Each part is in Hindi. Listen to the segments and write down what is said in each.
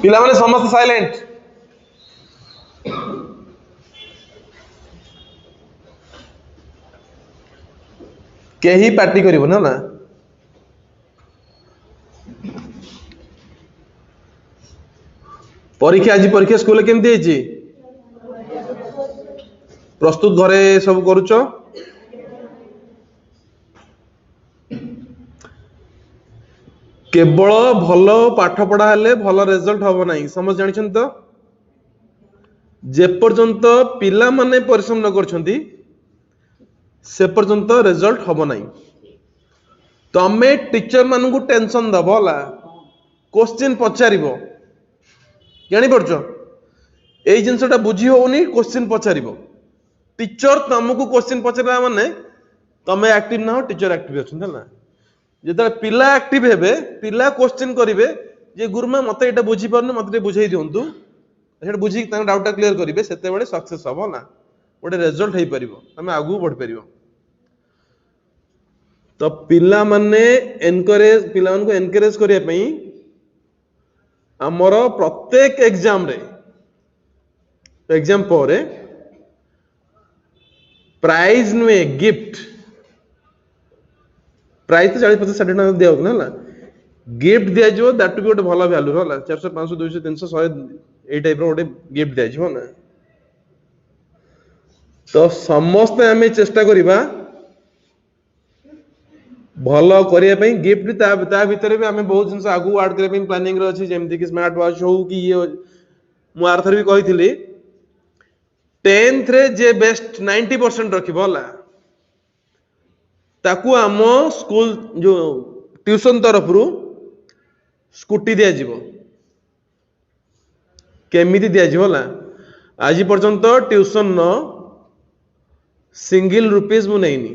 पिला माने समस्त साइलेंट। केही पार्टी करिवो ना। परीक्षा आज परीक्षा स्कूल केमती हेची? प्रस्तुत घरे सब करूच? केवल भल पाठ पढ़ा हेले भल रिजल्ट हम ना समझ जानी तो जेपर्यंत पिला माने परिश्रम न करछंती से पर्यंत रिजल्ट हम ना। तमे टीचर मान को टेंशन दब ला क्वेश्चन पचारिबो जानी परछो एई जिंसटा बुझी होउनी क्वेश्चन पचारिबो टीचर तुमको क्वेश्चन पचारा माने तमे एक्टिव ना हो टीचर एक्टिव अछन ना। जेते पिला एक्टिव हेबे पिला क्वेश्चन करिवे जे गुरुमा मते एटा बुझी परनु मते बुझाई दियंतु सेटा बुझी तां डाउट क्लियर करिवे सेते बेले सक्सेस हबो ना गोटे रिजल्ट हेई परिबो तमे आगु बढ़ परिबो। तो पिला माने एनकरेज पिला को एनकरेज करिया पई हमर प्रत्येक एग्जाम रे एग्जाम पर प्राइज नुए गिफ्ट प्राइज तो 40-50 60 टका दिया होगा ना गिफ्ट दिया जो दैट टू बी गोटे भल वैल्यू होला 400 500 200 300 100 ए टाइप रो गोटे गिफ्ट दिया जो ना। तो समस्त आमे चेष्टा करिबा भल करिया पई गिफ्ट ता भीतर भी आमे बहुत जिंस आगु ऐड करिया पई प्लानिंग रो अछि जेमति कि स्मार्ट वॉच हो कि ये मु आरथर भी कहिथिली 10th रे जे बेस्ट 90% रखिबो होला ताकू आम स्कूल जो ट्यूशन तरफ रु स्कूटी दिया जीवो केमिति दिया जीवो ला आज पर्यंत ट्यूशन न सिंगल रुपीस मु नैनी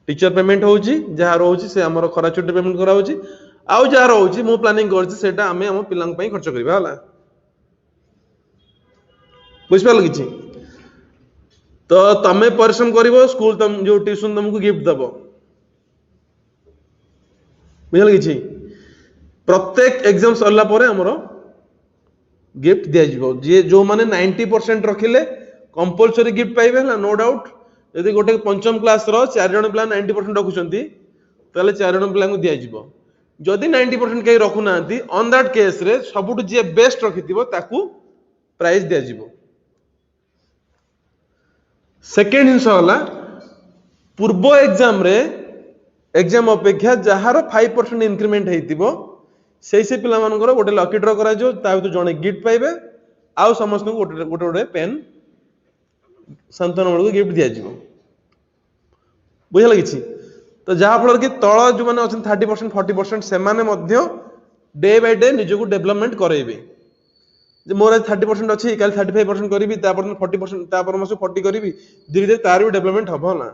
टीचर पेमेंट होउची जहा रहउची से हमर खरा छुट्टी पेमेंट करा होउची आउ जहा रहउची मु प्लानिंग करची सेटा हमें हम पिलांग पई खर्च करबा होला बुझ पाल किछि। तो तमे परिश्रम करिवो स्कूल तम जो ट्यूशन तुमको गिफ्ट दबो बुझल किछि। प्रत्येक एग्जाम सरला परे हमरो गिफ्ट दिया जीवो जे जो माने 90% रखिले कंपलसरी गिफ्ट पाइबे ना नो डाउट। यदि गोटे पंचम क्लास रो 4 जण पिला 90% रखुचंती तले 4 जण पिला को दिया जीवो जदि 90% कई रखु नांती ऑन दैट केस रे सबुट जे बेस्ट रखिथिबो ताकू प्राइज दिया जीवो। सेकेंड हिंस होला पूर्व एग्जाम रे एग्जाम अपेक्षा जहार 5% इंक्रीमेंट हेतिबो से पिला मानकर गोटे लकी ड्रॉ करा जो ता तो जणे गिफ्ट पाइबे आउ समस्त को गोटे गोटे पेन संतान को गिफ्ट दिया जीवो बुझला किछि। तो जहा फल कि तळ जो माने अछन 30% 40% से माने मध्य डे बाय डे निज को डेवलपमेंट करेबे जे मोर 30% अछि काल 35% करिवि तापर 40% तापर मस 40 करिवि धीरे धीरे तार भी डेवलपमेंट हबो ना।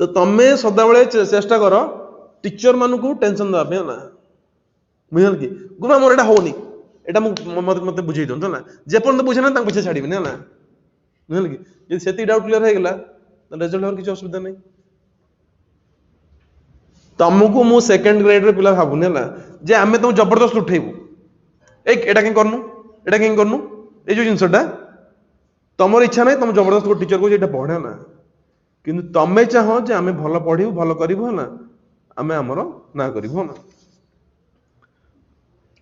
तो तमे सदा बेले चेष्टा करो टीचर मान को टेंशन दबा पे ना बुझल कि गुमा मोर एटा होनी एटा मते बुझाई दन ना जे पर्यंत बुझे ना तां पीछे छाड़ीबे ना बुझल कि जे सेति डाउट क्लियर हे गेला त रिजल्ट और किछ असुविधा नै। तमको मु सेकंड ग्रेड रे पिला भाबुने ना जे आमे तुम जबरदस्त उठेबू एटा के करनु ए जो जिंसटा तमर इच्छा नै तुम जबरदस्त को टीचर को जेटा पढ़े ना किंतु तमे चाहो जे आमे भलो पढ़िबू भलो करिवो ना आमे हमरो ना करिवो ना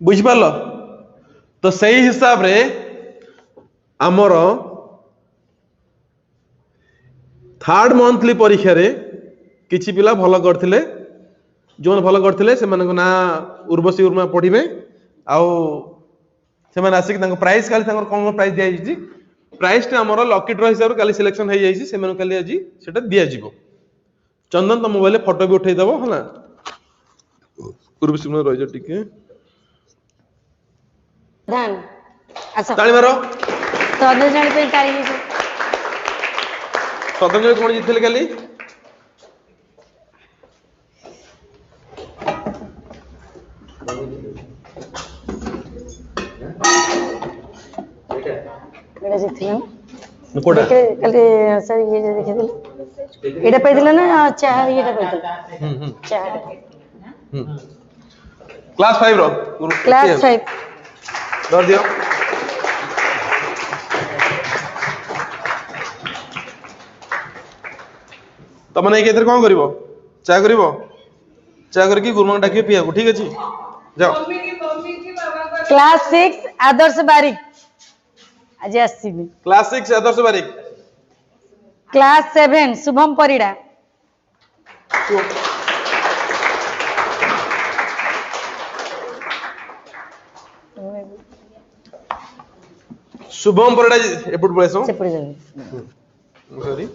बुझ पालो। तो सही हिसाब रे हमरो थर्ड मंथली परीक्षा रे किछि पिला भलो करथिले जो भलो करथिले से मानको ना उर्वशी उर्मा पढ़िबे आउ से माने आसिक तांको प्राइस काली तांको कोन प्राइस दिया जायछि प्राइस टा हमरो लकी ड्रॉ हिसाब रे काली सिलेक्शन हे जायछि से माने काली आजि सेटा दिया जिवो। चंदन तो मोबाइल फोटो भी उठै दबो हला उर्वशी उर्मा रहि जा टिके धान अच्छा ताली मारो तो अदर जण पे ताली स्वतंत्र कोन जितले काली एटा जितले कोडा कल सर ये देखे दिल एटा पे दिल ना चाह ये पे दिल चाह क्लास 5 रो क्लास 5 धर दियो तम नहीं केतर कौन करिवो चा करिवो चा करके गुरुमा डाकियो पिया को ठीक अछि जाओ क्लास 6 आदर्श बारिक आज आसीबे क्लास 6 आदर्श बारिक क्लास 7 शुभम परिडा शुभम परिडा एपट पळेसो सेपड़ी जाबे सॉरी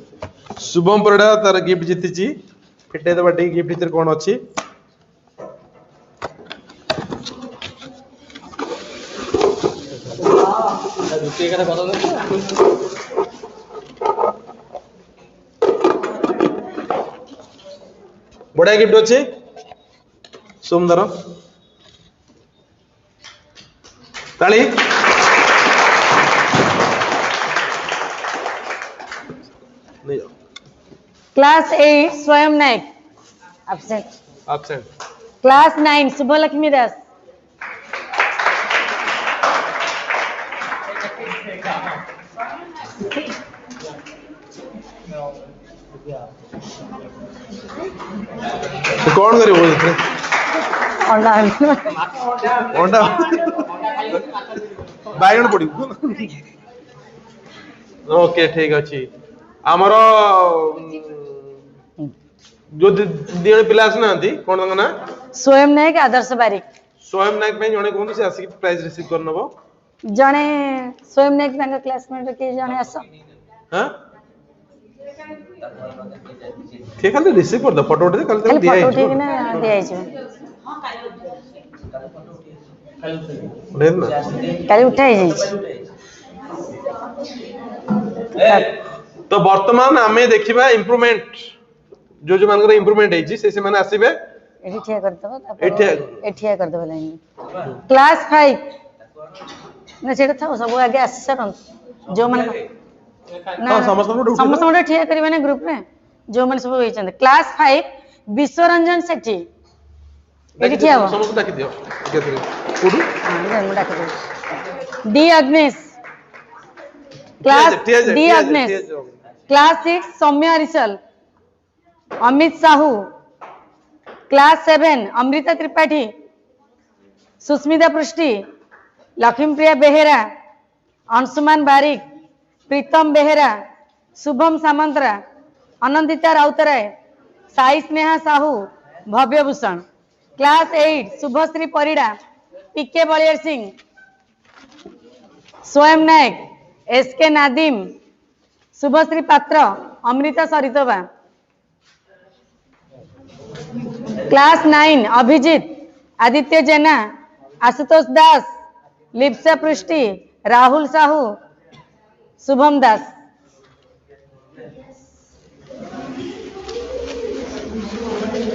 शुभम परिडा तार गिफ्ट जीतिची फिटे दबा टी गिफ्ट भीतर कोन अछि बड़ा गिफ्ट अच्छे सोमदार ताली नहीं जाओ क्लास 8 स्वयं नायक एब्सेंट क्लास 9 शुभलक्ष्मी दास तो कौन करे वो इतने अंडा ओंडा बाइगण पड़ी ओके ठीक अछि हमरो जो दिने पिला आसनांती कोन तंग ना स्वयं नायक आदर्श बारिक स्वयं नायक पे जणे कोन से आसी प्राइज रिसीव कर नबो जणे स्वयं नायक तांका क्लासमेट के जणे आस हां ठीक है रिसीव कर दो फोटो उठे कल तक खाली दिया फोटो ठीक ना दिया छै उठे ना काली उठाई छै तो वर्तमान आमे देखिबा इंप्रूवमेंट जो मानकर इंप्रूवमेंट है से माने आसीबे एठी ठिया कर दबो एठिया कर दबो लाइन क्लास 5 ना सेटा था सब आगे आसी सरन जो मन ना समस्त उठे ठिया करबे ना ग्रुप में जो मन सब होई चंद क्लास 5 विश्वरंजन सेठी एठी ठिया हो समस्त डाकी दियो केतरे कोडू हां मैं डाक दे D अग्नेश class D अग्नेश class 6 Saumya रिसल Amit Sahu class 7 Amrita Tripathi Sushmita पृष्टि लक्ष्मीप्रिया बेहेरा अंशुमान बारिक प्रीतम बेहेरा शुभम सामंतरा अनंदिता राउतराय साई स्नेहा साहू भव्य भूषण क्लास 8 शुभश्री परिडा पीके बलियर सिंह स्वयं नायक एसके नादिम शुभश्री पात्र अमृता सरितोबा क्लास 9 अभिजीत आदित्य जेना आशुतोष दास लिप्सा पृष्टि राहुल साहू शुभम दास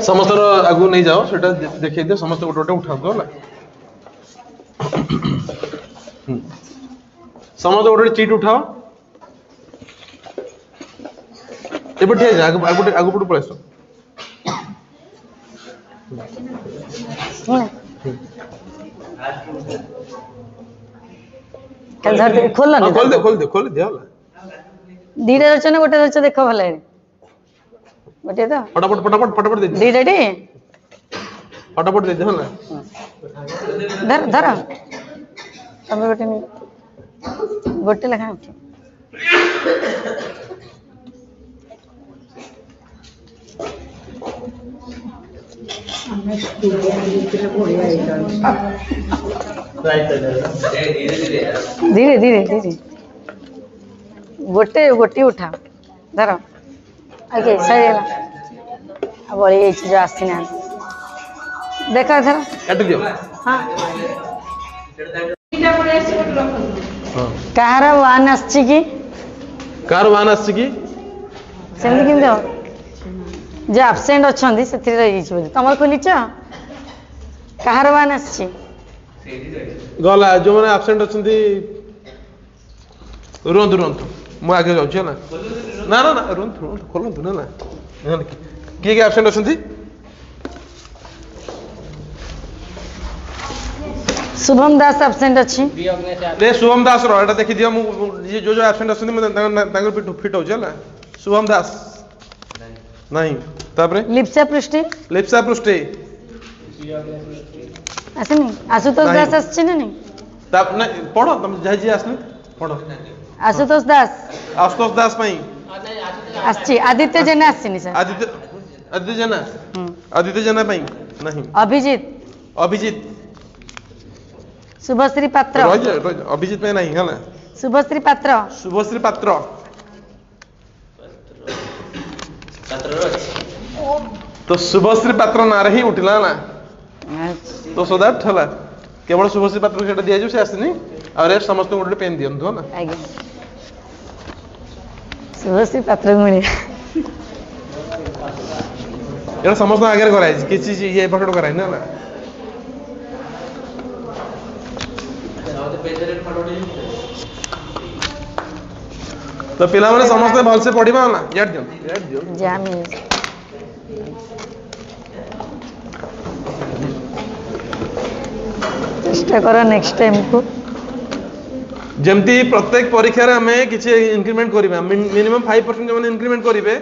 समस्त आगु नहीं जाओ सेटा देखै दियो समस्त गोटे गोटे उठा दो होला समस्त गोटे चीट उठाओ एबे ठे आगु पटु पळेसो कल धर दे खोल ना खोल दे होला धीरे रचना गोटे रच देखो भले गोटे तो फटाफट दे धीरे डी फटाफट दे होला धर धर तब गोटे लखा धीरे धीरे धीरे गोटे गोटी उठा धर आगे सही अब ये चीज आसी ना देखा धर काट दियो हां कहार वान आछि की कार वान आछि की सेमति किन दो जे एब्सेंट अछंदी सेथि रहि छि बोली तमर खोलिछ कहार वान आछि गला जो माने एब्सेंट अछंदी रुंतु मु आगे जाउ छी ना ना रुंतु खोलंतु ना के एब्सेंट अछंदी शुभम दास एब्सेंट अच्छी रे शुभम दास रो एटा देखि दियो ये जो एब्सेंट असुनी म तांगर फिट हो जाला शुभम दास नहीं तापरे लिप्सा पृष्टि आसनी आशुतोष दास आसछि ना नहीं ताप नहीं पढ़ो तुम जाई जी आसने पढ़ो आशुतोष दास पई आसछि आदित्य जेना आसछि सर आदित्य जना पई नहीं अभिजीत शुभश्री पात्र अभिजीत पे नहीं है शुभश्री पात्र तो शुभश्री पात्र ना रही उठिला ना तो सो दैट हला केवल शुभश्री पात्र सेटा दिया जो से आसनी और रेस्ट समस्त गोटे पेन दियंतु ना आगे शुभश्री पात्र मिले एटा समस्त आगे कराई किछि ये पकड़ कराई ना तो पिला माने समस्त भल से पढ़िबा ना याद दियो जामी चेष्टा करो नेक्स्ट टाइम को जेमती प्रत्येक परीक्षा रे हमें किछि इंक्रीमेंट करिबा मिनिमम 5% जो इंक्रीमेंट करिवे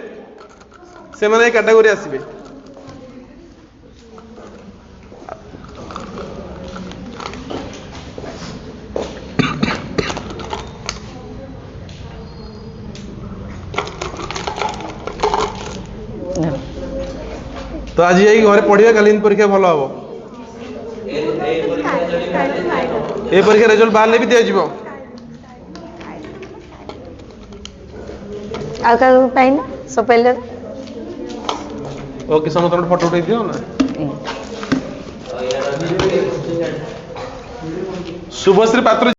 से माने कैटेगरी आसीबे तो आज यही घरे पढ़िया काली परीक्षा भल हम ए परीक्षा रिजल्ट बाहर भी दिया जीवो आ का पाइन सो पहले ओके समस्त फोटो उठै दियो ना शुभश्री पात्र